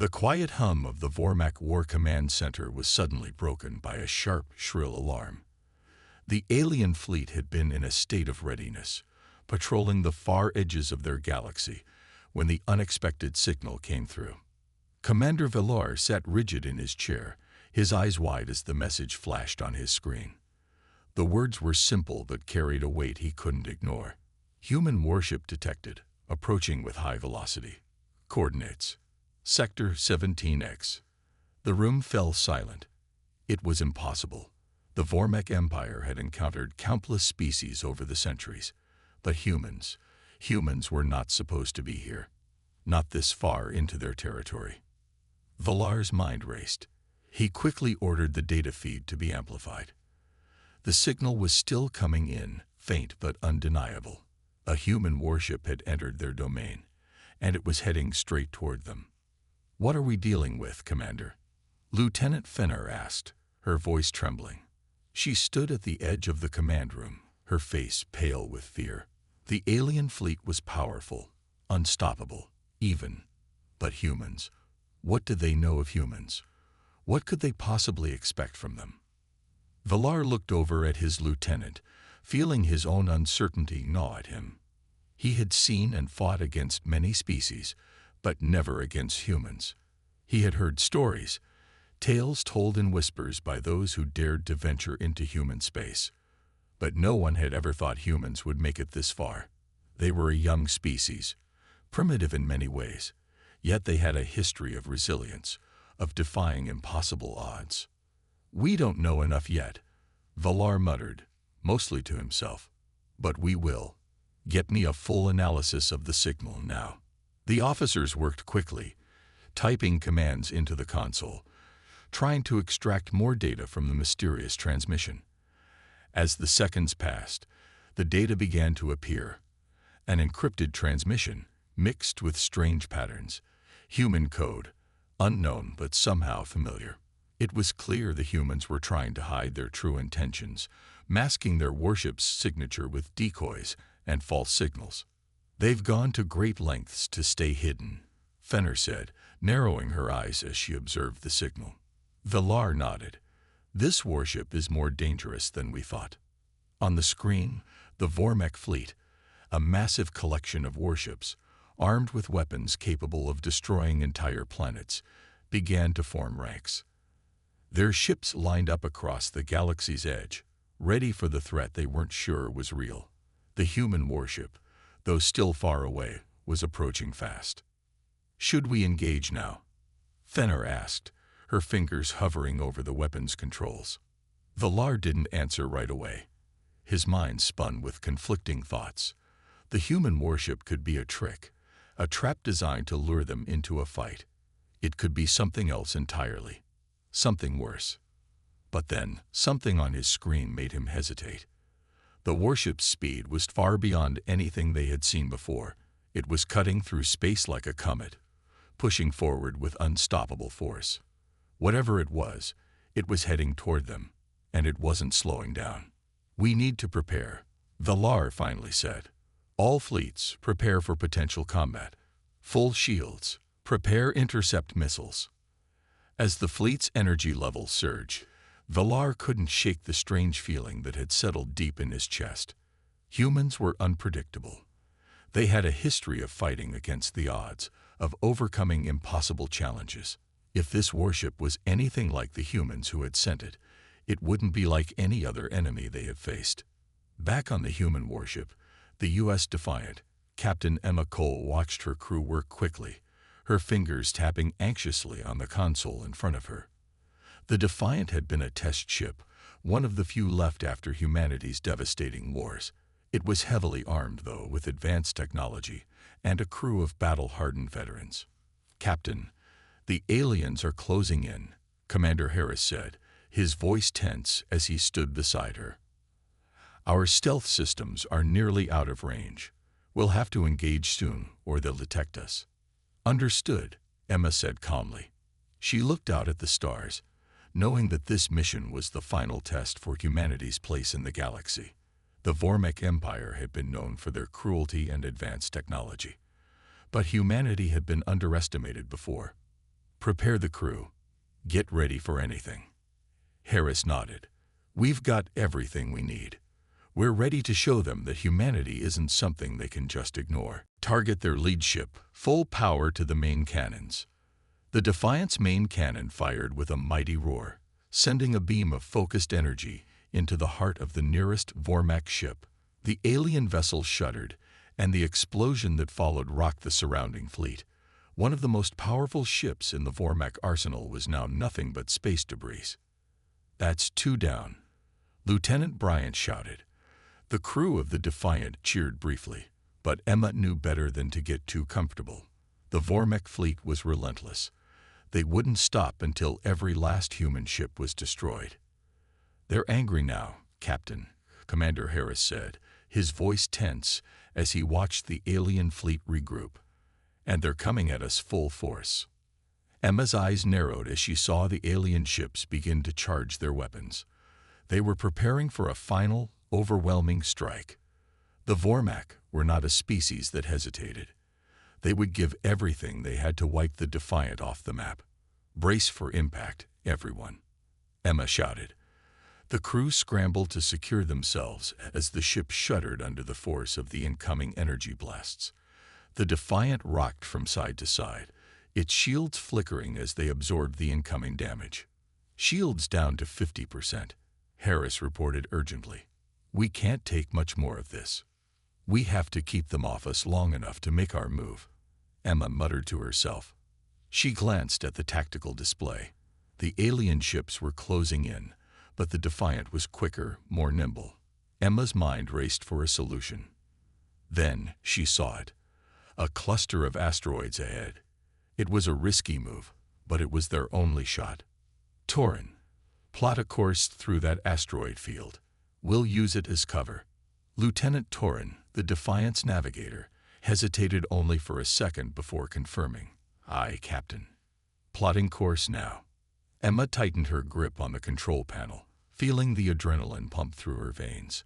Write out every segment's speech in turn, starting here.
The quiet hum of the Vormak War Command Center was suddenly broken by a sharp, shrill alarm. The alien fleet had been in a state of readiness, patrolling the far edges of their galaxy, when the unexpected signal came through. Commander Villar sat rigid in his chair, his eyes wide as the message flashed on his screen. The words were simple but carried a weight he couldn't ignore. Human warship detected, approaching with high velocity. Coordinates: Sector 17X. The room fell silent. It was impossible. The Vormek Empire had encountered countless species over the centuries, but humans were not supposed to be here. Not this far into their territory. Villar's mind raced. He quickly ordered the data feed to be amplified. The signal was still coming in, faint but undeniable. A human warship had entered their domain, and it was heading straight toward them. "What are we dealing with, Commander?" Lieutenant Fenner asked, her voice trembling. She stood at the edge of the command room, her face pale with fear. The alien fleet was powerful, unstoppable, even. But humans, what did they know of humans? What could they possibly expect from them? Villar looked over at his lieutenant, feeling his own uncertainty gnaw at him. He had seen and fought against many species, but never against humans. He had heard stories, tales told in whispers by those who dared to venture into human space. But no one had ever thought humans would make it this far. They were a young species, primitive in many ways, yet they had a history of resilience, of defying impossible odds. "We don't know enough yet," Villar muttered, mostly to himself. "But we will. Get me a full analysis of the signal now." The officers worked quickly, typing commands into the console, trying to extract more data from the mysterious transmission. As the seconds passed, the data began to appear. An encrypted transmission, mixed with strange patterns. Human code, unknown but somehow familiar. It was clear the humans were trying to hide their true intentions, masking their warship's signature with decoys and false signals. "They've gone to great lengths to stay hidden," Fenner said, narrowing her eyes as she observed the signal. Villar nodded. "This warship is more dangerous than we thought." On the screen, the Vormek fleet, a massive collection of warships, armed with weapons capable of destroying entire planets, began to form ranks. Their ships lined up across the galaxy's edge, ready for the threat they weren't sure was real. The human warship, though still far away, was approaching fast. "Should we engage now?" Fenner asked, her fingers hovering over the weapons controls. Villar didn't answer right away. His mind spun with conflicting thoughts. The human warship could be a trick, a trap designed to lure them into a fight. It could be something else entirely, something worse. But then, something on his screen made him hesitate. The warship's speed was far beyond anything they had seen before. It was cutting through space like a comet, pushing forward with unstoppable force. Whatever it was heading toward them, and it wasn't slowing down. "We need to prepare," Villar finally said. "All fleets, prepare for potential combat. Full shields, prepare intercept missiles." As the fleet's energy levels surged, Villar couldn't shake the strange feeling that had settled deep in his chest. Humans were unpredictable. They had a history of fighting against the odds, of overcoming impossible challenges. If this warship was anything like the humans who had sent it, it wouldn't be like any other enemy they had faced. Back on the human warship, the U.S. Defiant, Captain Emma Cole watched her crew work quickly, her fingers tapping anxiously on the console in front of her. The Defiant had been a test ship, one of the few left after humanity's devastating wars. It was heavily armed, though, with advanced technology and a crew of battle-hardened veterans. "Captain, the aliens are closing in," Commander Harris said, his voice tense as he stood beside her. "Our stealth systems are nearly out of range. We'll have to engage soon, or they'll detect us." "Understood," Emma said calmly. She looked out at the stars, knowing that this mission was the final test for humanity's place in the galaxy. The Vormek Empire had been known for their cruelty and advanced technology, but humanity had been underestimated before. Prepare the crew. Get ready for anything. Harris nodded. We've got everything we need. We're ready to show them that humanity isn't something they can just ignore. Target their lead ship, full power to the main cannons. The Defiant's main cannon fired with a mighty roar, sending a beam of focused energy into the heart of the nearest Vormak ship. The alien vessel shuddered, and the explosion that followed rocked the surrounding fleet. One of the most powerful ships in the Vormak arsenal was now nothing but space debris. That's 2 down, Lieutenant Bryant shouted. The crew of the Defiant cheered briefly, but Emma knew better than to get too comfortable. The Vormak fleet was relentless. They wouldn't stop until every last human ship was destroyed. They're angry now, Captain, Commander Harris said, his voice tense as he watched the alien fleet regroup. And they're coming at us full force. Emma's eyes narrowed as she saw the alien ships begin to charge their weapons. They were preparing for a final, overwhelming strike. The Vormak were not a species that hesitated. They would give everything they had to wipe the Defiant off the map. Brace for impact, everyone, Emma shouted. The crew scrambled to secure themselves as the ship shuddered under the force of the incoming energy blasts. The Defiant rocked from side to side, its shields flickering as they absorbed the incoming damage. Shields down to 50%, Harris reported urgently. We can't take much more of this. We have to keep them off us long enough to make our move, Emma muttered to herself. She glanced at the tactical display. The alien ships were closing in, but the Defiant was quicker, more nimble. Emma's mind raced for a solution. Then she saw it. A cluster of asteroids ahead. It was a risky move, but it was their only shot. Torin, plot a course through that asteroid field. We'll use it as cover. Lieutenant Torin, the Defiant's navigator, hesitated only for a second before confirming. Aye, Captain. Plotting course now. Emma tightened her grip on the control panel, feeling the adrenaline pump through her veins.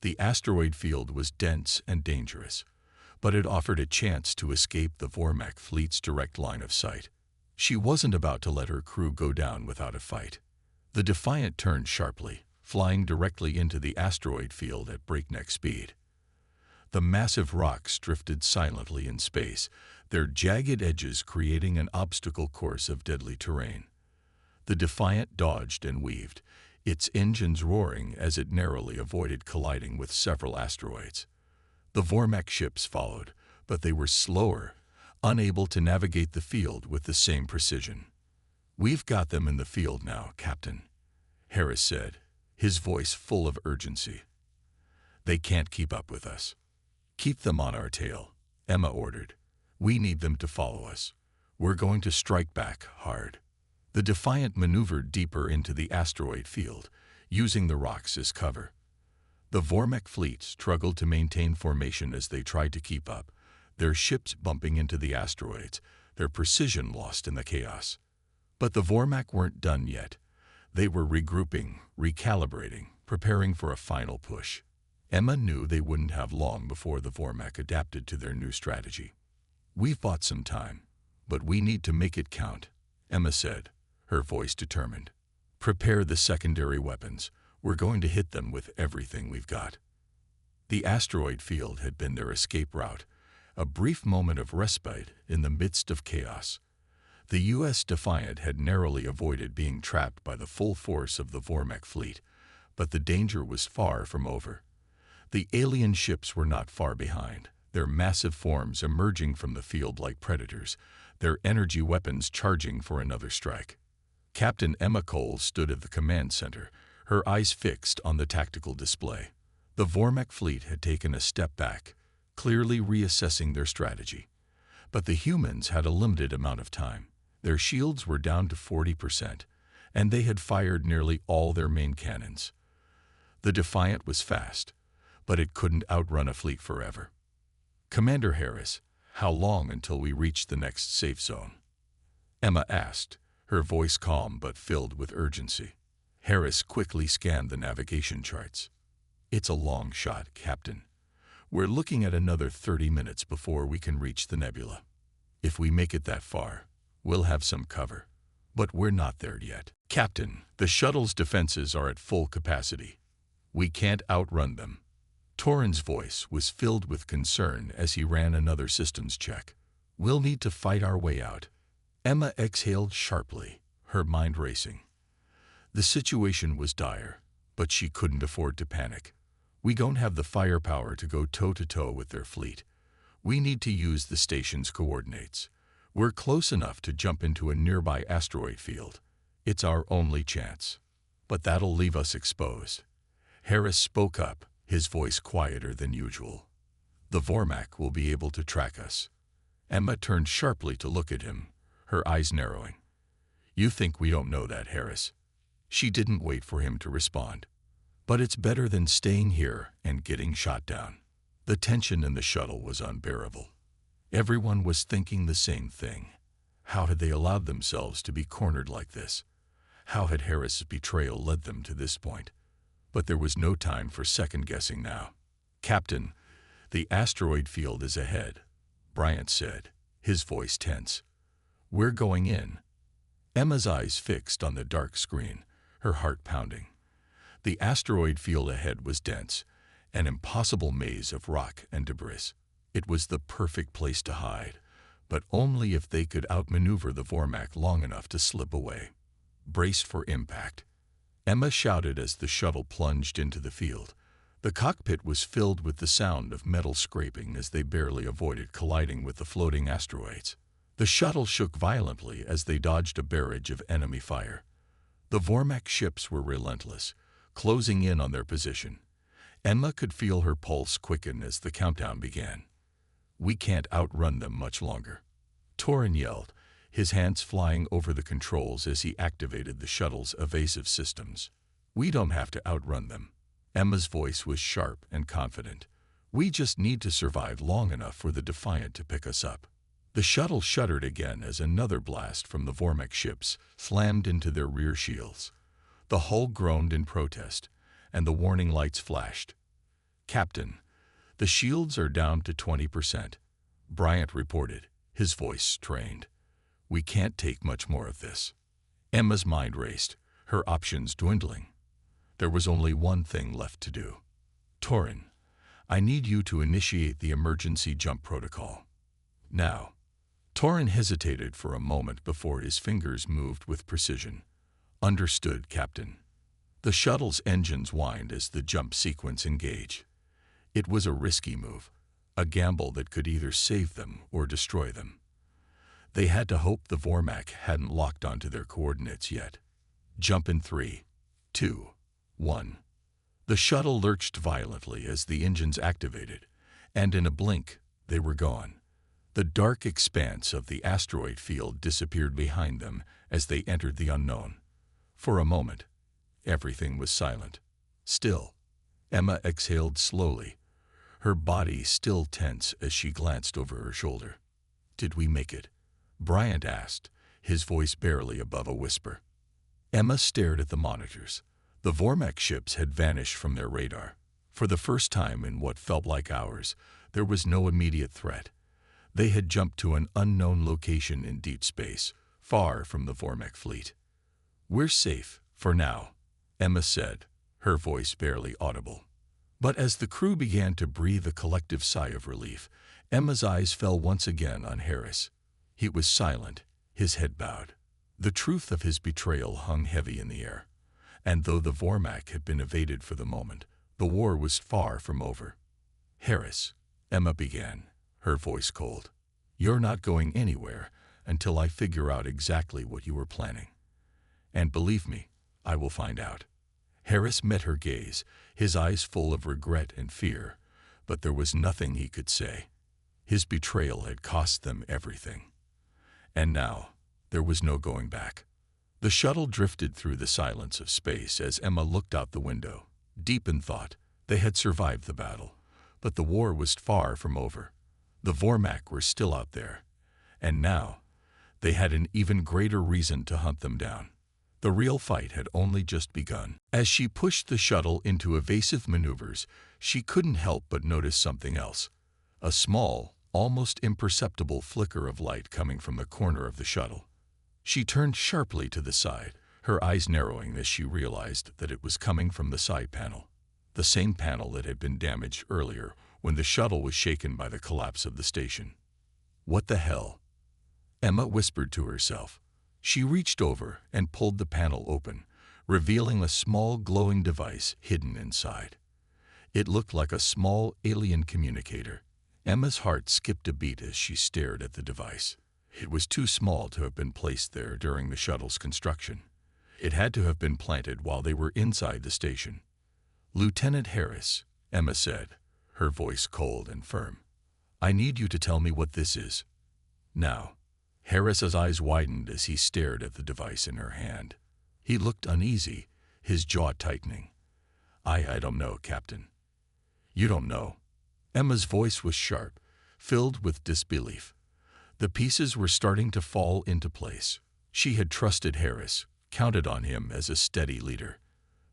The asteroid field was dense and dangerous, but it offered a chance to escape the Vormak fleet's direct line of sight. She wasn't about to let her crew go down without a fight. The Defiant turned sharply, flying directly into the asteroid field at breakneck speed. The massive rocks drifted silently in space, their jagged edges creating an obstacle course of deadly terrain. The Defiant dodged and weaved, its engines roaring as it narrowly avoided colliding with several asteroids. The Vormak ships followed, but they were slower, unable to navigate the field with the same precision. We've got them in the field now, Captain, Harris said, his voice full of urgency. They can't keep up with us. Keep them on our tail, Emma ordered. We need them to follow us. We're going to strike back hard. The Defiant maneuvered deeper into the asteroid field, using the rocks as cover. The Vormak fleet struggled to maintain formation as they tried to keep up, their ships bumping into the asteroids, their precision lost in the chaos. But the Vormak weren't done yet. They were regrouping, recalibrating, preparing for a final push. Emma knew they wouldn't have long before the Vormak adapted to their new strategy. We've bought some time, but we need to make it count, Emma said, her voice determined. Prepare the secondary weapons. We're going to hit them with everything we've got. The asteroid field had been their escape route, a brief moment of respite in the midst of chaos. The U.S. Defiant had narrowly avoided being trapped by the full force of the Vormak fleet, but the danger was far from over. The alien ships were not far behind, their massive forms emerging from the field like predators, their energy weapons charging for another strike. Captain Emma Cole stood at the command center, her eyes fixed on the tactical display. The Vormak fleet had taken a step back, clearly reassessing their strategy. But the humans had a limited amount of time. Their shields were down to 40%, and they had fired nearly all their main cannons. The Defiant was fast, but it couldn't outrun a fleet forever. Commander Harris, how long until we reach the next safe zone? Emma asked, her voice calm but filled with urgency. Harris quickly scanned the navigation charts. It's a long shot, Captain. We're looking at another 30 minutes before we can reach the nebula. If we make it that far, We'll have some cover. But we're not there yet. Captain, the shuttle's defenses are at full capacity. We can't outrun them. Torin's voice was filled with concern as he ran another systems check. We'll need to fight our way out. Emma exhaled sharply, her mind racing. The situation was dire, but she couldn't afford to panic. We don't have the firepower to go toe-to-toe with their fleet. We need to use the station's coordinates. We're close enough to jump into a nearby asteroid field. It's our only chance. But that'll leave us exposed. Harris spoke up, his voice quieter than usual. The Vormak will be able to track us. Emma turned sharply to look at him, her eyes narrowing. You think we don't know that, Harris? She didn't wait for him to respond. But it's better than staying here and getting shot down. The tension in the shuttle was unbearable. Everyone was thinking the same thing. How had they allowed themselves to be cornered like this? How had Harris's betrayal led them to this point? But there was no time for second-guessing now. Captain, the asteroid field is ahead, Bryant said, his voice tense. We're going in. Emma's eyes fixed on the dark screen, her heart pounding. The asteroid field ahead was dense, an impossible maze of rock and debris. It was the perfect place to hide, but only if they could outmaneuver the Vormak long enough to slip away. Braced for impact. Emma shouted as the shuttle plunged into the field. The cockpit was filled with the sound of metal scraping as they barely avoided colliding with the floating asteroids. The shuttle shook violently as they dodged a barrage of enemy fire. The Vormak ships were relentless, closing in on their position. Emma could feel her pulse quicken as the countdown began. We can't outrun them much longer. Torin yelled, his hands flying over the controls as he activated the shuttle's evasive systems. We don't have to outrun them. Emma's voice was sharp and confident. We just need to survive long enough for the Defiant to pick us up. The shuttle shuddered again as another blast from the Vormak ships slammed into their rear shields. The hull groaned in protest, and the warning lights flashed. Captain, the shields are down to 20%, Bryant reported, his voice strained. We can't take much more of this. Emma's mind raced, her options dwindling. There was only one thing left to do. Torin, I need you to initiate the emergency jump protocol. Now. Torin hesitated for a moment before his fingers moved with precision. Understood, Captain. The shuttle's engines whined as the jump sequence engaged. It was a risky move, a gamble that could either save them or destroy them. They had to hope the Vormak hadn't locked onto their coordinates yet. Jump in 3, 2, 1. The shuttle lurched violently as the engines activated, and in a blink, they were gone. The dark expanse of the asteroid field disappeared behind them as they entered the unknown. For a moment, everything was silent. Still, Emma exhaled slowly, her body still tense as she glanced over her shoulder. Did we make it? Bryant asked, his voice barely above a whisper. Emma stared at the monitors. The Vormak ships had vanished from their radar. For the first time in what felt like hours, there was no immediate threat. They had jumped to an unknown location in deep space, far from the Vormak fleet. We're safe, for now, Emma said, her voice barely audible. But as the crew began to breathe a collective sigh of relief, Emma's eyes fell once again on Harris. He was silent, his head bowed. The truth of his betrayal hung heavy in the air. And though the Vormak had been evaded for the moment, the war was far from over. Harris, Emma began, her voice cold. You're not going anywhere until I figure out exactly what you were planning. And believe me, I will find out. Harris met her gaze, his eyes full of regret and fear, but there was nothing he could say. His betrayal had cost them everything. And now, there was no going back. The shuttle drifted through the silence of space as Emma looked out the window. Deep in thought, they had survived the battle, but the war was far from over. The Vormak were still out there, and now, they had an even greater reason to hunt them down. The real fight had only just begun. As she pushed the shuttle into evasive maneuvers, she couldn't help but notice something else. A small, almost imperceptible flicker of light coming from the corner of the shuttle. She turned sharply to the side, her eyes narrowing as she realized that it was coming from the side panel, the same panel that had been damaged earlier when the shuttle was shaken by the collapse of the station. "What the hell?" Emma whispered to herself. She reached over and pulled the panel open, revealing a small glowing device hidden inside. It looked like a small alien communicator. Emma's heart skipped a beat as she stared at the device. It was too small to have been placed there during the shuttle's construction. It had to have been planted while they were inside the station. "Lieutenant Harris," Emma said, her voice cold and firm. "I need you to tell me what this is. Now." Harris's eyes widened as he stared at the device in her hand. He looked uneasy, his jaw tightening. I don't know, Captain." "You don't know?" Emma's voice was sharp, filled with disbelief. The pieces were starting to fall into place. She had trusted Harris, counted on him as a steady leader.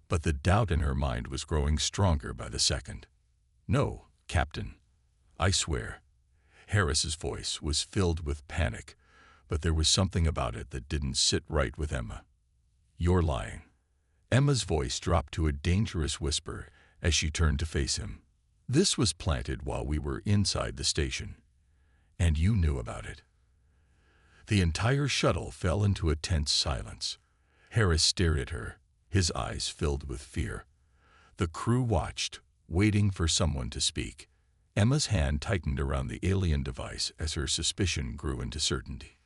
But the doubt in her mind was growing stronger by the second. "No, Captain. I swear." Harris's voice was filled with panic, but there was something about it that didn't sit right with Emma. "You're lying." Emma's voice dropped to a dangerous whisper as she turned to face him. "This was planted while we were inside the station. And you knew about it." The entire shuttle fell into a tense silence. Harris stared at her, his eyes filled with fear. The crew watched, waiting for someone to speak. Emma's hand tightened around the alien device as her suspicion grew into certainty.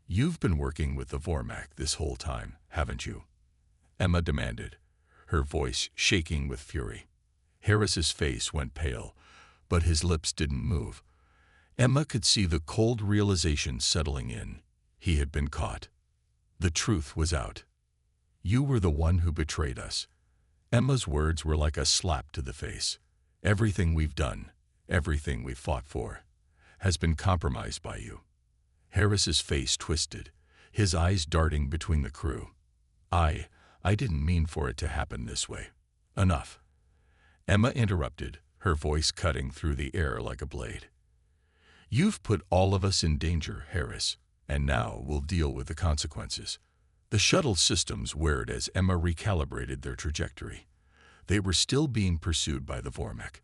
"You've been working with the Vormak this whole time, haven't you?" Emma demanded, her voice shaking with fury. Harris's face went pale, but his lips didn't move. Emma could see the cold realization settling in. He had been caught. The truth was out. "You were the one who betrayed us." Emma's words were like a slap to the face. "Everything we've done, everything we've fought for, has been compromised by you." Harris's face twisted, his eyes darting between the crew. I didn't mean for it to happen this way." "Enough." Emma interrupted, her voice cutting through the air like a blade. "You've put all of us in danger, Harris, and now we'll deal with the consequences." The shuttle systems whirred as Emma recalibrated their trajectory. They were still being pursued by the Vormak,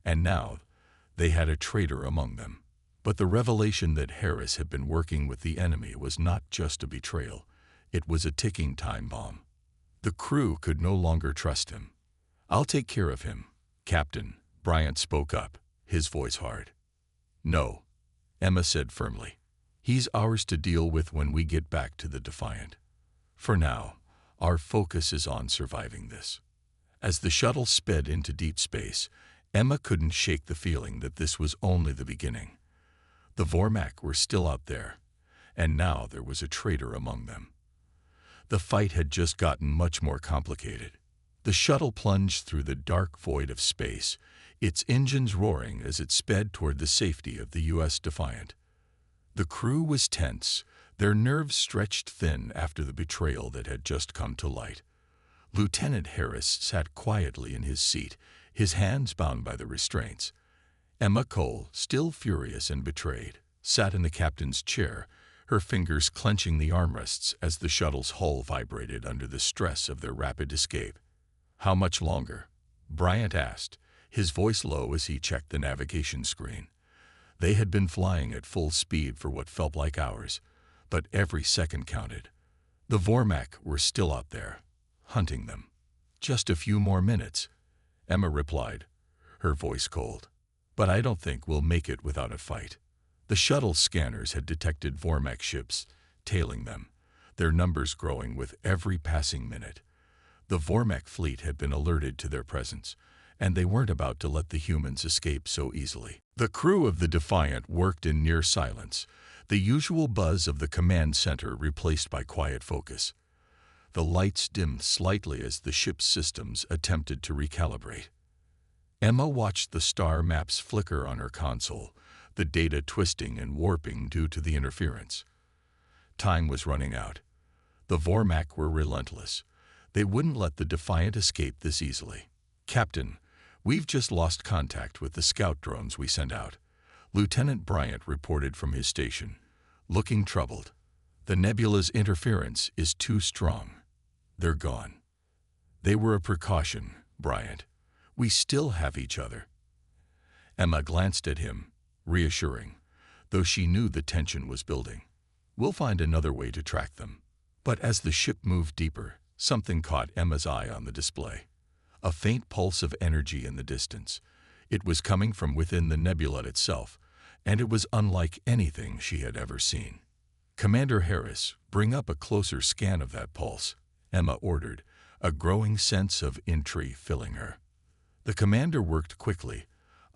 and now they had a traitor among them. But the revelation that Harris had been working with the enemy was not just a betrayal, it was a ticking time bomb. The crew could no longer trust him. "I'll take care of him, Captain," Bryant spoke up, his voice hard. "No," Emma said firmly. "He's ours to deal with when we get back to the Defiant. For now, our focus is on surviving this." As the shuttle sped into deep space, Emma couldn't shake the feeling that this was only the beginning. The Vormak were still out there, and now there was a traitor among them. The fight had just gotten much more complicated. The shuttle plunged through the dark void of space, its engines roaring as it sped toward the safety of the U.S. Defiant. The crew was tense, their nerves stretched thin after the betrayal that had just come to light. Lieutenant Harris sat quietly in his seat, his hands bound by the restraints. Emma Cole, still furious and betrayed, sat in the captain's chair, her fingers clenching the armrests as the shuttle's hull vibrated under the stress of their rapid escape. "How much longer?" Bryant asked, his voice low as he checked the navigation screen. They had been flying at full speed for what felt like hours, but every second counted. The Vormak were still out there, hunting them. "Just a few more minutes," Emma replied, her voice cold. "But I don't think we'll make it without a fight." The shuttle scanners had detected Vormak ships, tailing them, their numbers growing with every passing minute. The Vormak fleet had been alerted to their presence, and they weren't about to let the humans escape so easily. The crew of the Defiant worked in near silence, the usual buzz of the command center replaced by quiet focus. The lights dimmed slightly as the ship's systems attempted to recalibrate. Emma watched the star maps flicker on her console, the data twisting and warping due to the interference. Time was running out. The Vormak were relentless. They wouldn't let the Defiant escape this easily. "Captain, we've just lost contact with the scout drones we sent out," Lieutenant Bryant reported from his station, looking troubled. The nebula's interference is too strong. They're gone. They were a precaution, Bryant. We still have each other. Emma glanced at him, reassuring, though she knew the tension was building. We'll find another way to track them. But as the ship moved deeper, something caught Emma's eye on the display. A faint pulse of energy in the distance. It was coming from within the nebula itself, and it was unlike anything she had ever seen. Commander Harris, bring up a closer scan of that pulse, Emma ordered, a growing sense of intrigue filling her. The commander worked quickly,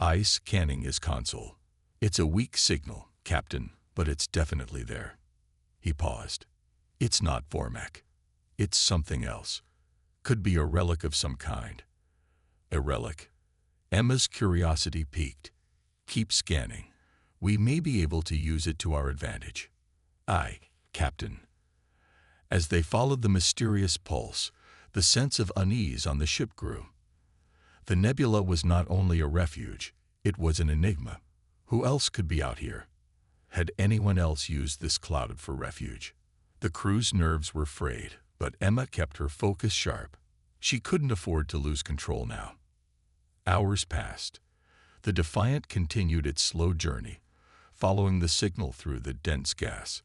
eyes scanning his console. It's a weak signal, Captain, but it's definitely there. He paused. It's not Vormak. It's something else. Could be a relic of some kind. A relic. Emma's curiosity piqued. Keep scanning. We may be able to use it to our advantage. Aye, Captain. As they followed the mysterious pulse, the sense of unease on the ship grew. The nebula was not only a refuge, it was an enigma. Who else could be out here? Had anyone else used this cloud for refuge? The crew's nerves were frayed, but Emma kept her focus sharp. She couldn't afford to lose control now. Hours passed. The Defiant continued its slow journey, following the signal through the dense gas.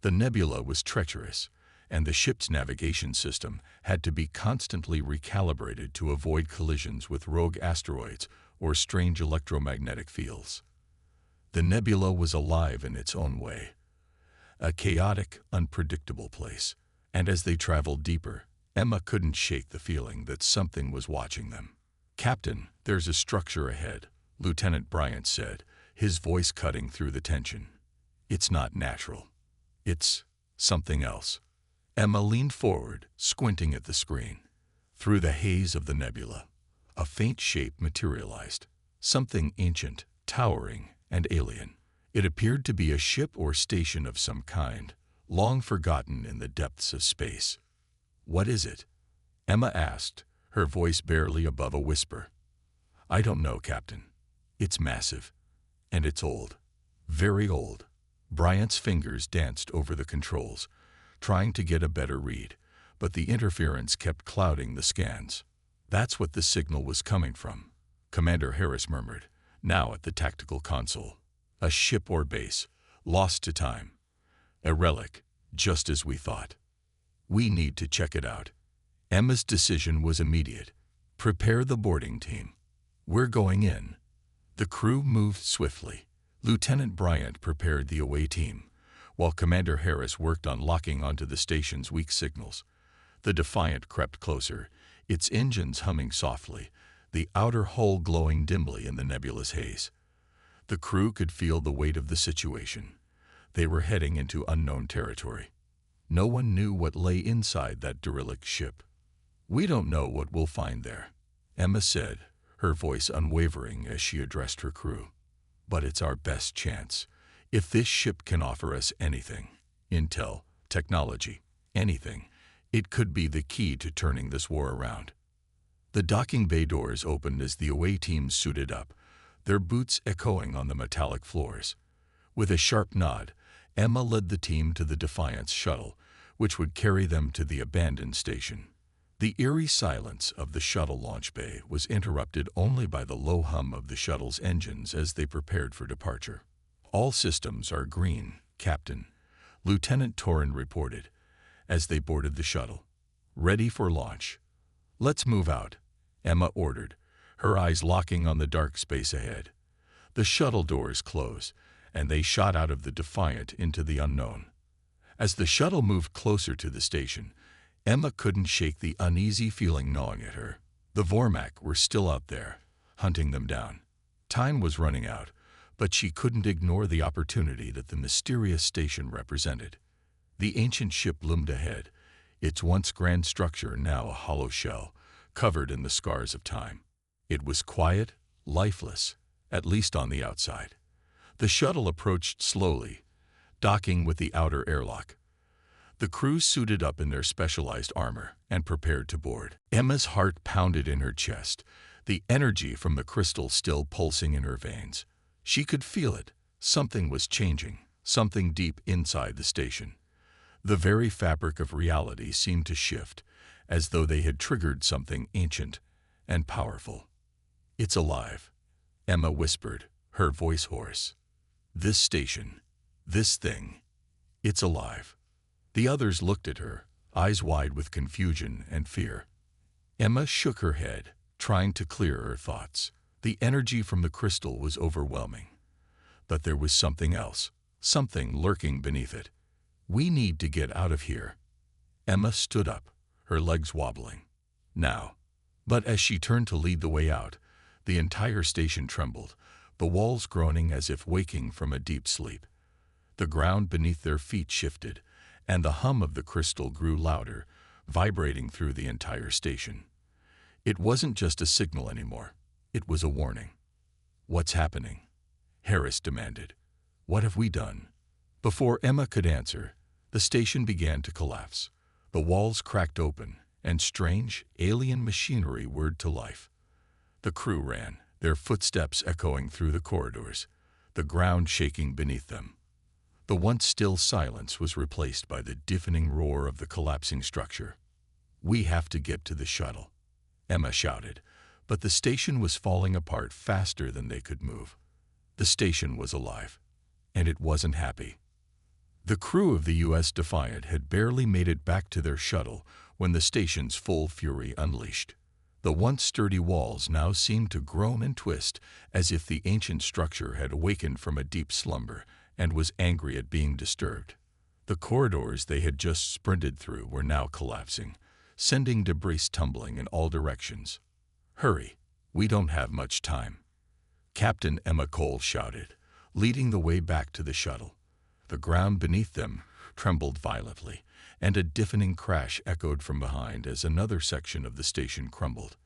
The nebula was treacherous, and the ship's navigation system had to be constantly recalibrated to avoid collisions with rogue asteroids or strange electromagnetic fields. The nebula was alive in its own way, a chaotic, unpredictable place, and as they traveled deeper, Emma couldn't shake the feeling that something was watching them. Captain, there's a structure ahead, Lieutenant Bryant said, his voice cutting through the tension. It's not natural. It's something else. Emma leaned forward, squinting at the screen. Through the haze of the nebula, a faint shape materialized, something ancient, towering, and alien. It appeared to be a ship or station of some kind, long forgotten in the depths of space. What is it? Emma asked, her voice barely above a whisper. I don't know, Captain. It's massive. And it's old. Very old. Bryant's fingers danced over the controls, trying to get a better read, but the interference kept clouding the scans. That's what the signal was coming from, Commander Harris murmured, now at the tactical console. A ship or base, lost to time. A relic, just as we thought. We need to check it out. Emma's decision was immediate. Prepare the boarding team. We're going in. The crew moved swiftly. Lieutenant Bryant prepared the away team, while Commander Harris worked on locking onto the station's weak signals. The Defiant crept closer, its engines humming softly, the outer hull glowing dimly in the nebulous haze. The crew could feel the weight of the situation. They were heading into unknown territory. No one knew what lay inside that derelict ship. We don't know what we'll find there, Emma said, her voice unwavering as she addressed her crew. But it's our best chance. If this ship can offer us anything, intel, technology, anything, it could be the key to turning this war around. The docking bay doors opened as the away team suited up, their boots echoing on the metallic floors. With a sharp nod, Emma led the team to the Defiant's shuttle, which would carry them to the abandoned station. The eerie silence of the shuttle launch bay was interrupted only by the low hum of the shuttle's engines as they prepared for departure. All systems are green, Captain, Lieutenant Torrin reported, as they boarded the shuttle. Ready for launch. Let's move out, Emma ordered, her eyes locking on the dark space ahead. The shuttle doors closed, and they shot out of the Defiant into the unknown. As the shuttle moved closer to the station, Emma couldn't shake the uneasy feeling gnawing at her. The Vormak were still out there, hunting them down. Time was running out, but she couldn't ignore the opportunity that the mysterious station represented. The ancient ship loomed ahead, its once grand structure now a hollow shell, covered in the scars of time. It was quiet, lifeless, at least on the outside. The shuttle approached slowly, docking with the outer airlock. The crew suited up in their specialized armor and prepared to board. Emma's heart pounded in her chest, the energy from the crystal still pulsing in her veins. She could feel it. Something was changing, something deep inside the station. The very fabric of reality seemed to shift, as though they had triggered something ancient and powerful. "It's alive," Emma whispered, her voice hoarse. "This station, this thing, it's alive." The others looked at her, eyes wide with confusion and fear. Emma shook her head, trying to clear her thoughts. The energy from the crystal was overwhelming. But there was something else, something lurking beneath it. "We need to get out of here." Emma stood up, her legs wobbling. "Now." But as she turned to lead the way out, the entire station trembled, the walls groaning as if waking from a deep sleep. The ground beneath their feet shifted, and the hum of the crystal grew louder, vibrating through the entire station. It wasn't just a signal anymore. It was a warning. "What's happening?" Harris demanded. "What have we done?" Before Emma could answer, the station began to collapse. The walls cracked open, and strange, alien machinery whirred to life. The crew ran, their footsteps echoing through the corridors, the ground shaking beneath them. The once still silence was replaced by the deafening roar of the collapsing structure. "We have to get to the shuttle," Emma shouted, but the station was falling apart faster than they could move. The station was alive, and it wasn't happy. The crew of the U.S. Defiant had barely made it back to their shuttle when the station's full fury unleashed. The once sturdy walls now seemed to groan and twist, as if the ancient structure had awakened from a deep slumber and was angry at being disturbed. The corridors they had just sprinted through were now collapsing, sending debris tumbling in all directions. "Hurry, we don't have much time," Captain Emma Cole shouted, leading the way back to the shuttle. The ground beneath them trembled violently, and a deafening crash echoed from behind as another section of the station crumbled.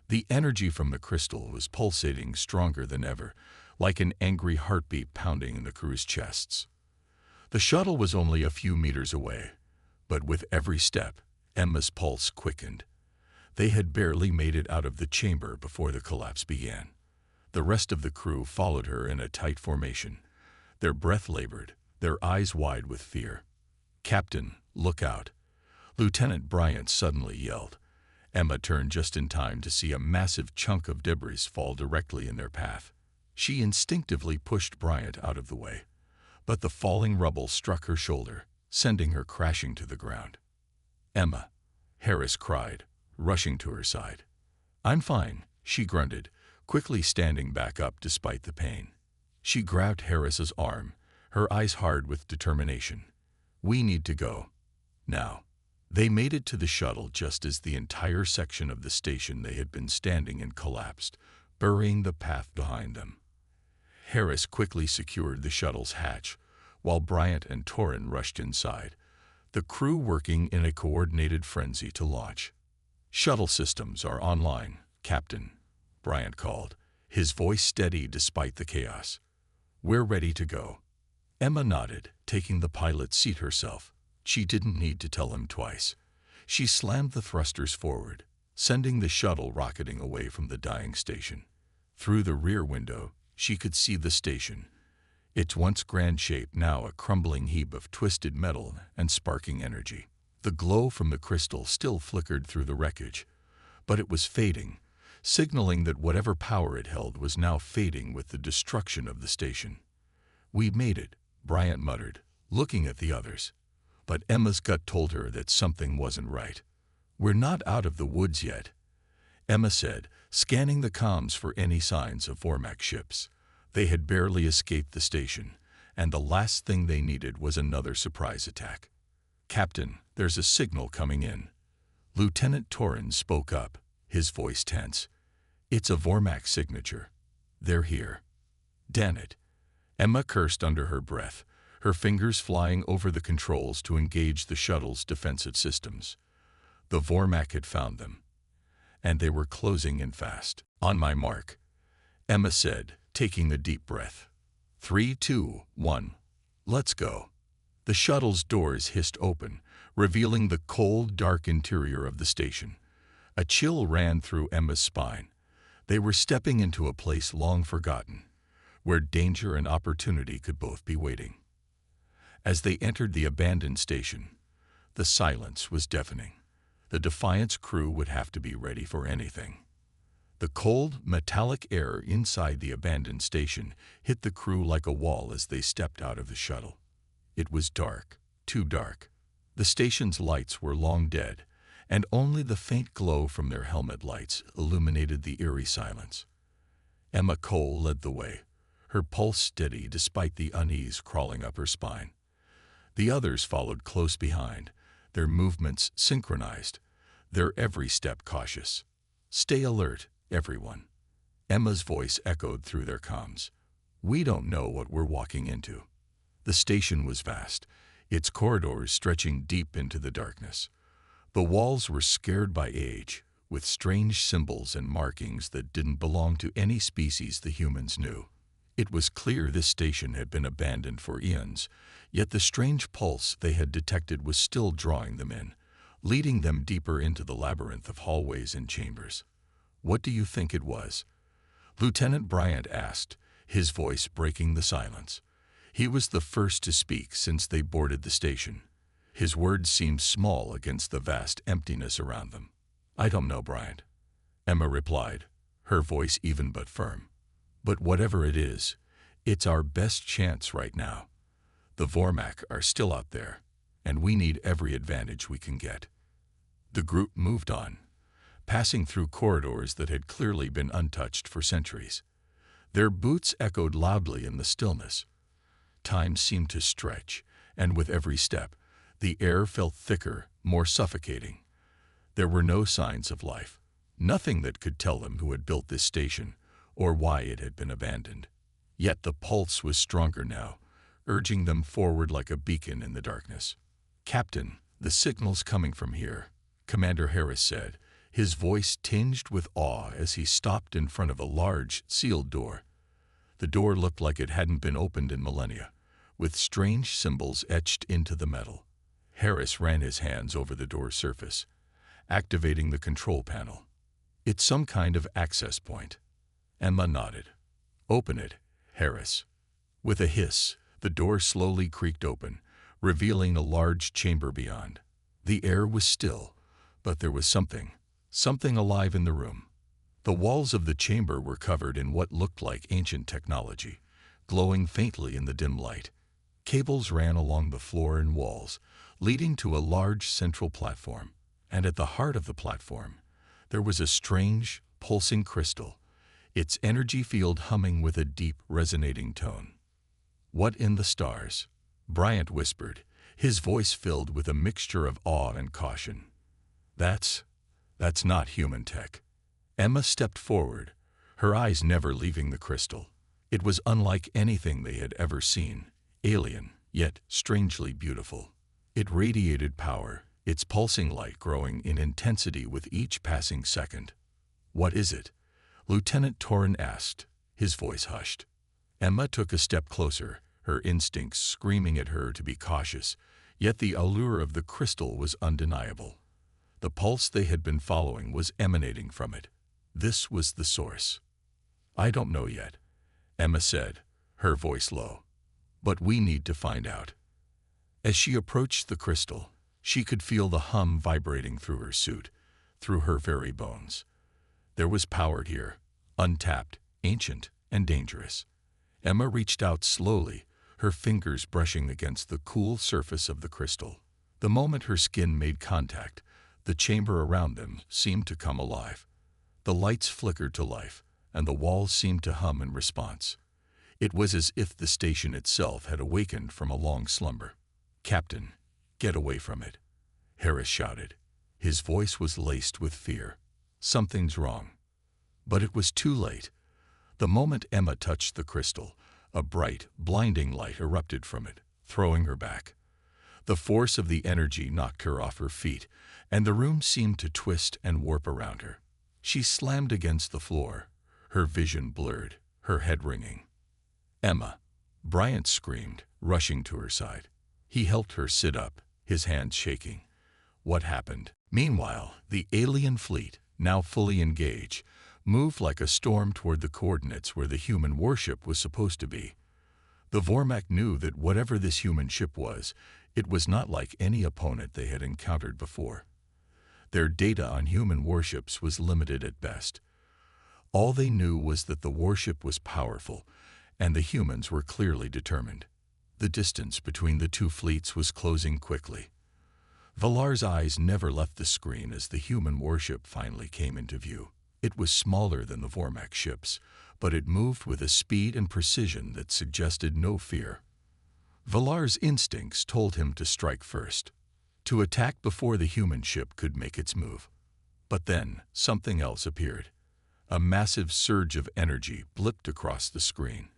The energy from the crystal was pulsating stronger than ever, like an angry heartbeat pounding in the crew's chests. The shuttle was only a few meters away, but with every step, Emma's pulse quickened. They had barely made it out of the chamber before the collapse began. The rest of the crew followed her in a tight formation, their breath labored, their eyes wide with fear. "Captain, look out!" Lieutenant Bryant suddenly yelled. Emma turned just in time to see a massive chunk of debris fall directly in their path. She instinctively pushed Bryant out of the way, but the falling rubble struck her shoulder, sending her crashing to the ground. "Emma!" Harris cried, rushing to her side. "I'm fine," she grunted, quickly standing back up despite the pain. She grabbed Harris's arm, her eyes hard with determination. "We need to go. Now." They made it to the shuttle just as the entire section of the station they had been standing in collapsed, burying the path behind them. Harris quickly secured the shuttle's hatch, while Bryant and Torrin rushed inside, the crew working in a coordinated frenzy to launch. "Shuttle systems are online, Captain," Bryant called, his voice steady despite the chaos. "We're ready to go." Emma nodded, taking the pilot's seat herself. She didn't need to tell him twice. She slammed the thrusters forward, sending the shuttle rocketing away from the dying station. Through the rear window, she could see the station, its once grand shape now a crumbling heap of twisted metal and sparking energy. The glow from the crystal still flickered through the wreckage, but it was fading, signaling that whatever power it held was now fading with the destruction of the station. "We made it," Bryant muttered, looking at the others. But Emma's gut told her that something wasn't right. "We're not out of the woods yet," Emma said, scanning the comms for any signs of Vormac ships. They had barely escaped the station, and the last thing they needed was another surprise attack. "Captain, there's a signal coming in." Lieutenant Torrin spoke up, his voice tense. "It's a Vormac signature. They're here." "Damn it," Emma cursed under her breath, her fingers flying over the controls to engage the shuttle's defensive systems. The Vormac had found them, and they were closing in fast. "On my mark," Emma said, taking a deep breath. 3, 2, 1. Let's go." The shuttle's doors hissed open, revealing the cold, dark interior of the station. A chill ran through Emma's spine. They were stepping into a place long forgotten, where danger and opportunity could both be waiting. As they entered the abandoned station, the silence was deafening. The Defiant's crew would have to be ready for anything. The cold, metallic air inside the abandoned station hit the crew like a wall as they stepped out of the shuttle. It was dark, too dark. The station's lights were long dead, and only the faint glow from their helmet lights illuminated the eerie silence. Emma Cole led the way, her pulse steady despite the unease crawling up her spine. The others followed close behind, their movements synchronized, their every step cautious. "Stay alert, everyone." Emma's voice echoed through their comms. "We don't know what we're walking into." The station was vast, its corridors stretching deep into the darkness. The walls were scarred by age, with strange symbols and markings that didn't belong to any species the humans knew. It was clear this station had been abandoned for eons, yet the strange pulse they had detected was still drawing them in, leading them deeper into the labyrinth of hallways and chambers. "What do you think it was?" Lieutenant Bryant asked, his voice breaking the silence. He was the first to speak since they boarded the station. His words seemed small against the vast emptiness around them. "I don't know, Bryant," Emma replied, her voice even but firm. "But whatever it is, it's our best chance right now. The Vormak are still out there, and we need every advantage we can get." The group moved on, passing through corridors that had clearly been untouched for centuries. Their boots echoed loudly in the stillness. Time seemed to stretch, and with every step, the air felt thicker, more suffocating. There were no signs of life, nothing that could tell them who had built this station or why it had been abandoned. Yet the pulse was stronger now, urging them forward like a beacon in the darkness. "Captain, the signal's coming from here," Commander Harris said, his voice tinged with awe as he stopped in front of a large, sealed door. The door looked like it hadn't been opened in millennia, with strange symbols etched into the metal. Harris ran his hands over the door's surface, activating the control panel. "It's some kind of access point." Emma nodded. "Open it, Harris." With a hiss, the door slowly creaked open, revealing a large chamber beyond. The air was still, but there was something alive in the room. The walls of the chamber were covered in what looked like ancient technology, glowing faintly in the dim light. Cables ran along the floor and walls, leading to a large central platform, and at the heart of the platform, there was a strange, pulsing crystal, its energy field humming with a deep, resonating tone. "What in the stars?" Bryant whispered, his voice filled with a mixture of awe and caution. That's not human tech." Emma stepped forward, her eyes never leaving the crystal. It was unlike anything they had ever seen, alien, yet strangely beautiful. It radiated power, its pulsing light growing in intensity with each passing second. "What is it?" Lieutenant Torren asked, his voice hushed. Emma took a step closer, her instincts screaming at her to be cautious, yet the allure of the crystal was undeniable. The pulse they had been following was emanating from it. This was the source. "I don't know yet," Emma said, her voice low. "But we need to find out." As she approached the crystal, she could feel the hum vibrating through her suit, through her very bones. There was power here, untapped, ancient, and dangerous. Emma reached out slowly, her fingers brushing against the cool surface of the crystal. The moment her skin made contact, the chamber around them seemed to come alive. The lights flickered to life, and the walls seemed to hum in response. It was as if the station itself had awakened from a long slumber. "Captain, get away from it," Harris shouted. His voice was laced with fear. "Something's wrong." But it was too late. The moment Emma touched the crystal, a bright, blinding light erupted from it, throwing her back. The force of the energy knocked her off her feet, and the room seemed to twist and warp around her. She slammed against the floor, her vision blurred, her head ringing. "Emma!" Bryant screamed, rushing to her side. He helped her sit up, his hands shaking. "What happened?" Meanwhile, the alien fleet, now fully engaged, moved like a storm toward the coordinates where the human warship was supposed to be. The Vormak knew that whatever this human ship was, it was not like any opponent they had encountered before. Their data on human warships was limited at best. All they knew was that the warship was powerful, and the humans were clearly determined. The distance between the two fleets was closing quickly. Valar's eyes never left the screen as the human warship finally came into view. It was smaller than the Vormak ships, but it moved with a speed and precision that suggested no fear. Valar's instincts told him to strike first, to attack before the human ship could make its move. But then, something else appeared. A massive surge of energy blipped across the screen.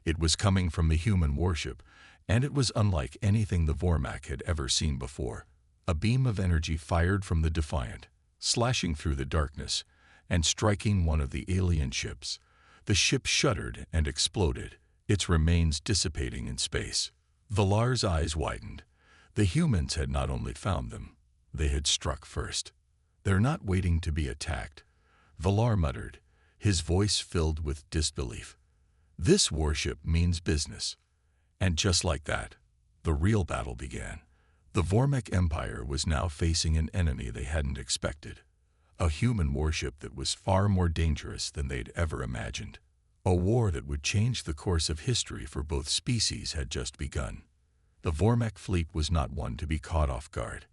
It was coming from the human warship, and it was unlike anything the Vormak had ever seen before. A beam of energy fired from the Defiant, slashing through the darkness and striking one of the alien ships. The ship shuddered and exploded, its remains dissipating in space. Valar's eyes widened. The humans had not only found them, they had struck first. "They're not waiting to be attacked," Valar muttered, his voice filled with disbelief. "This warship means business." And just like that, the real battle began. The Vormak Empire was now facing an enemy they hadn't expected. A human warship that was far more dangerous than they'd ever imagined. A war that would change the course of history for both species had just begun. The Vormak fleet was not one to be caught off guard.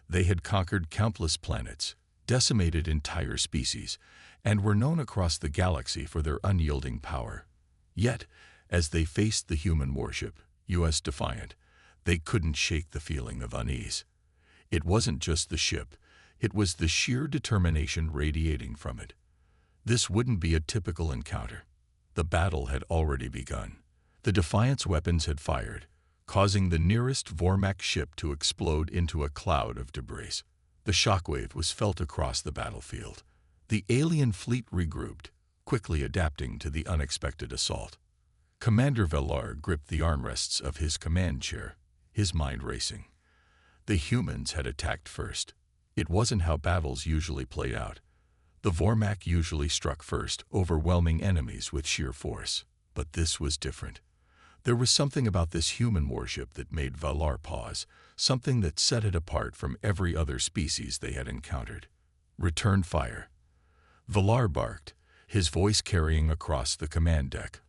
They had conquered countless planets, decimated entire species, and were known across the galaxy for their unyielding power. Yet, as they faced the human warship, U.S. Defiant, they couldn't shake the feeling of unease. It wasn't just the ship, it was the sheer determination radiating from it. This wouldn't be a typical encounter. The battle had already begun. The Defiant's weapons had fired, causing the nearest Vormak ship to explode into a cloud of debris. The shockwave was felt across the battlefield. The alien fleet regrouped, quickly adapting to the unexpected assault. Commander Valar gripped the armrests of his command chair, his mind racing. The humans had attacked first. It wasn't how battles usually played out. The Vormak usually struck first, overwhelming enemies with sheer force. But this was different. There was something about this human warship that made Valar pause, something that set it apart from every other species they had encountered. "Return fire." Valar barked, his voice carrying across the command deck.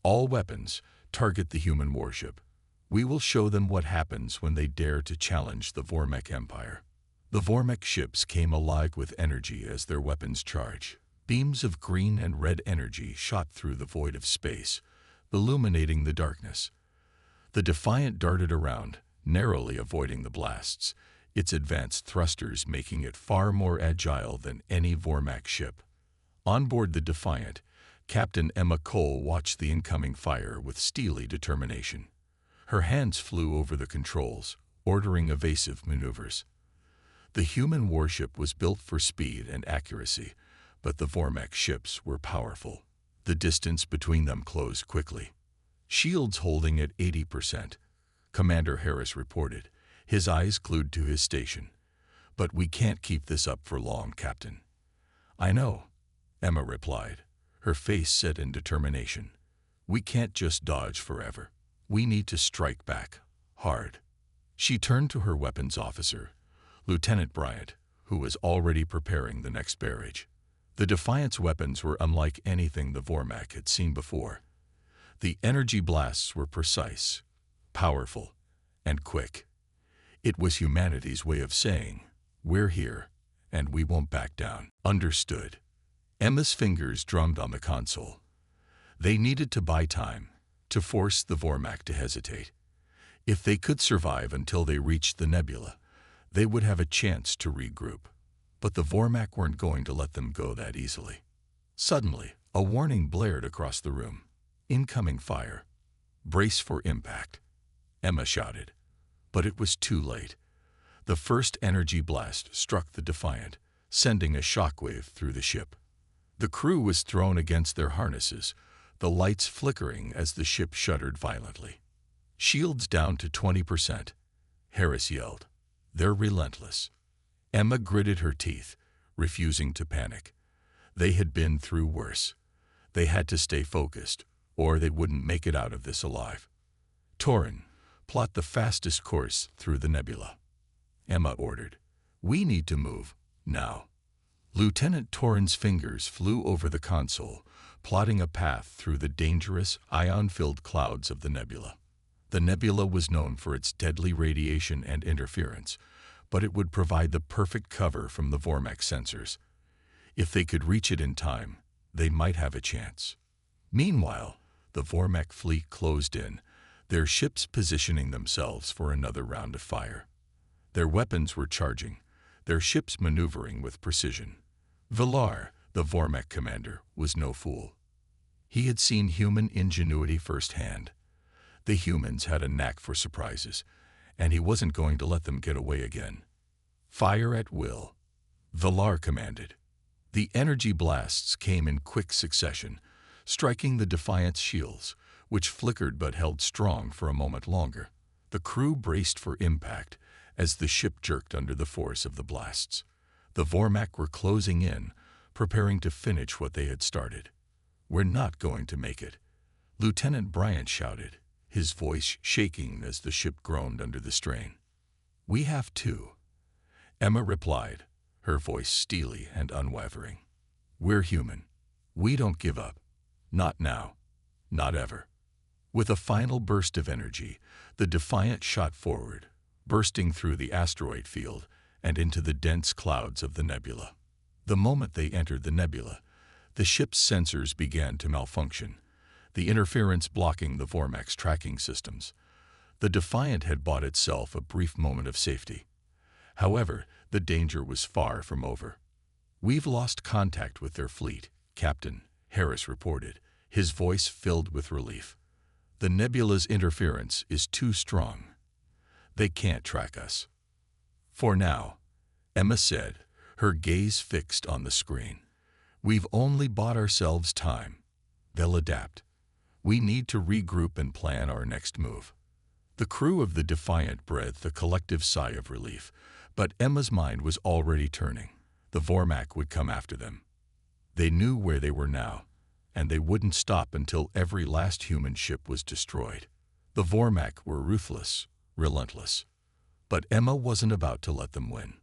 "All weapons, target the human warship. We will show them what happens when they dare to challenge the Vormak Empire." The Vormak ships came alive with energy as their weapons charged. Beams of green and red energy shot through the void of space, illuminating the darkness. The Defiant darted around, narrowly avoiding the blasts, its advanced thrusters making it far more agile than any Vormak ship. On board the Defiant, Captain Emma Cole watched the incoming fire with steely determination. Her hands flew over the controls, ordering evasive maneuvers. The human warship was built for speed and accuracy, but the Vormak ships were powerful. The distance between them closed quickly. "Shields holding at 80%, Commander Harris reported, his eyes glued to his station. "But we can't keep this up for long, Captain." "I know," Emma replied, her face set in determination. "We can't just dodge forever. We need to strike back, hard." She turned to her weapons officer, Lieutenant Bryant, who was already preparing the next barrage. The Defiant's weapons were unlike anything the Vormak had seen before. The energy blasts were precise, powerful, and quick. It was humanity's way of saying, "We're here, and we won't back down." "Understood." Emma's fingers drummed on the console. They needed to buy time, to force the Vormak to hesitate. If they could survive until they reached the nebula, they would have a chance to regroup. But the Vormak weren't going to let them go that easily. Suddenly, a warning blared across the room. "Incoming fire. Brace for impact," Emma shouted. But it was too late. The first energy blast struck the Defiant, sending a shockwave through the ship. The crew was thrown against their harnesses, the lights flickering as the ship shuddered violently. "Shields down to 20%, Harris yelled. "They're relentless." Emma gritted her teeth, refusing to panic. They had been through worse. They had to stay focused, or they wouldn't make it out of this alive. Torin, plot the fastest course through the nebula. Emma ordered. We need to move, now. Lieutenant Torin's fingers flew over the console, plotting a path through the dangerous, ion-filled clouds of the nebula. The nebula was known for its deadly radiation and interference, but it would provide the perfect cover from the Vormec sensors. If they could reach it in time, they might have a chance. Meanwhile, the Vormec fleet closed in, their ships positioning themselves for another round of fire. Their weapons were charging, their ships maneuvering with precision. Villar, the Vormec commander, was no fool. He had seen human ingenuity firsthand. The humans had a knack for surprises, and he wasn't going to let them get away again. Fire at will, Villar commanded. The energy blasts came in quick succession, striking the Defiant's shields, which flickered but held strong for a moment longer. The crew braced for impact as the ship jerked under the force of the blasts. The Vormec were closing in, preparing to finish what they had started. We're not going to make it, Lieutenant Bryant shouted, his voice shaking as the ship groaned under the strain. We have to, Emma replied, her voice steely and unwavering. We're human. We don't give up. Not now. Not ever. With a final burst of energy, the Defiant shot forward, bursting through the asteroid field and into the dense clouds of the nebula. The moment they entered the nebula, the ship's sensors began to malfunction, the interference blocking the Vormec's tracking systems. The Defiant had bought itself a brief moment of safety. However, the danger was far from over. We've lost contact with their fleet, Captain Harris reported, his voice filled with relief. The nebula's interference is too strong. They can't track us. For now, Emma said, her gaze fixed on the screen. We've only bought ourselves time. They'll adapt. We need to regroup and plan our next move. The crew of the Defiant breathed a collective sigh of relief, but Emma's mind was already turning. The Vormec would come after them. They knew where they were now, and they wouldn't stop until every last human ship was destroyed. The Vormec were ruthless, relentless. But Emma wasn't about to let them win.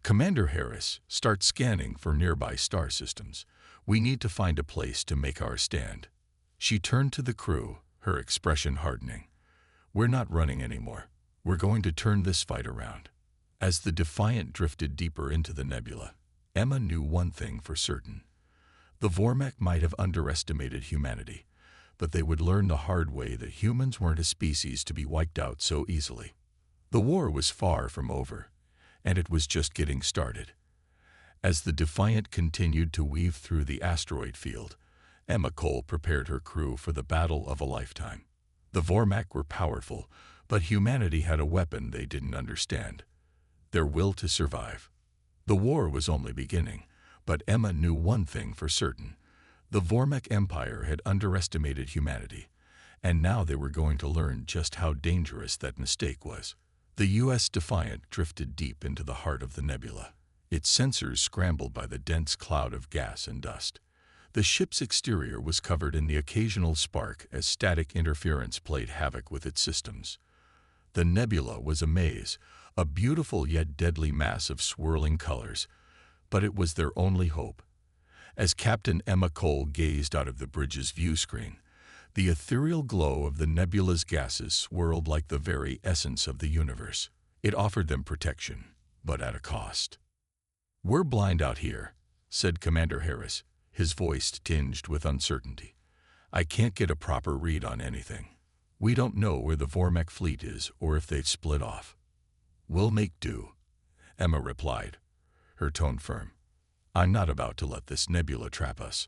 Commander Harris, start scanning for nearby star systems. We need to find a place to make our stand. She turned to the crew, her expression hardening. We're not running anymore. We're going to turn this fight around. As the Defiant drifted deeper into the nebula, Emma knew one thing for certain. The Vormec might have underestimated humanity, but they would learn the hard way that humans weren't a species to be wiped out so easily. The war was far from over, and it was just getting started. As the Defiant continued to weave through the asteroid field, Emma Cole prepared her crew for the battle of a lifetime. The Vormec were powerful, but humanity had a weapon they didn't understand: their will to survive. The war was only beginning, but Emma knew one thing for certain. The Vormec Empire had underestimated humanity, and now they were going to learn just how dangerous that mistake was. The U.S. Defiant drifted deep into the heart of the nebula, its sensors scrambled by the dense cloud of gas and dust. The ship's exterior was covered in the occasional spark as static interference played havoc with its systems. The nebula was a maze, a beautiful yet deadly mass of swirling colors, but it was their only hope. As Captain Emma Cole gazed out of the bridge's view screen, the ethereal glow of the nebula's gases swirled like the very essence of the universe. It offered them protection, but at a cost. We're blind out here, said Commander Harris, his voice tinged with uncertainty. I can't get a proper read on anything. We don't know where the Vormec fleet is or if they've split off. We'll make do, Emma replied, her tone firm. I'm not about to let this nebula trap us.